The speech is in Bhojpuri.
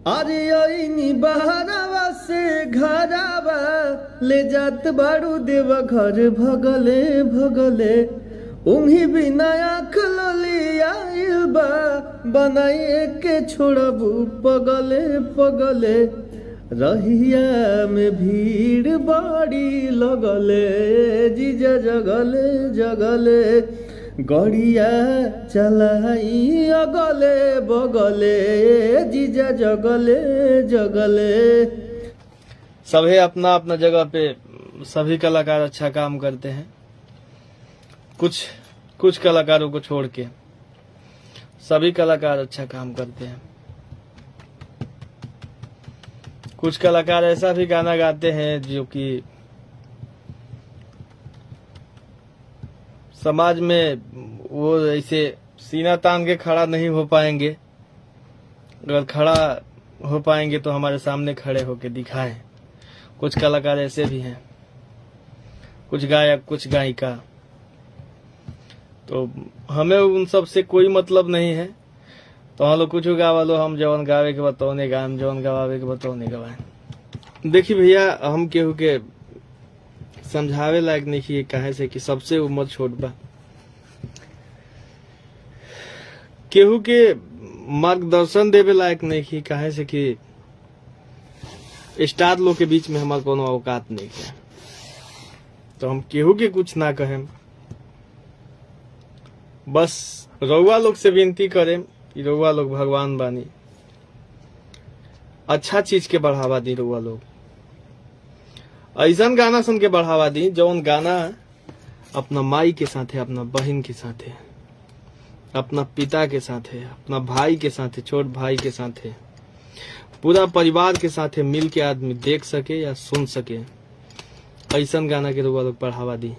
अरे ओइनी बहरावा से घरावा ले जात बारू देव घर भगले भगले उन्हीं बिना आँख लली आइल बा बनाए के छोड़बू पगले पगले रहिया में भीड़ बड़ी लगले जीजा जगले जगले गड़िया चलाई अगले बगले जीजा जगले जगले। सभी अपना अपना जगह पे सभी कलाकार अच्छा काम करते हैं। कुछ कलाकारों को छोड़ के सभी कलाकार अच्छा काम करते हैं। कुछ कलाकार ऐसा भी गाना गाते हैं जो कि समाज में वो ऐसे सीना तान के खड़ा नहीं हो पाएंगे। अगर खड़ा हो पाएंगे तो हमारे सामने खड़े होके दिखाएं। कुछ कलाकार ऐसे भी हैं, कुछ गायक, कुछ गायिका। तो हमें उन सब से कोई मतलब नहीं है। तो हम लोग कुछ गावा लो, हम जवन गावे के बतौने गाएम, जवन गवावे के बतौने गवाएं। देखिए भैया, हम केहू के समझावे लायक नहीं है, कहे से कि सबसे उम्र छोट बा। केहू के मार्गदर्शन देवे लायक नहीं है, कहे से कि स्टार लोग के बीच में हमारे कोनो औकात नहीं है। तो हम केहू के कुछ ना कहें, बस रउआ लोग से विनती करें कि रउआ लोग भगवान बानी, अच्छा चीज के बढ़ावा दी। रउआ लोग ऐसा गाना सुन के बढ़ावा दी जौन गाना अपना माई के साथ है, अपना बहन के साथ है, अपना पिता के साथ है, अपना भाई के साथ है, छोट भाई के साथ है, पूरा परिवार के साथ है, मिल के आदमी देख सके या सुन सके। ऐसा गाना के रउआ लोग बढ़ावा दी।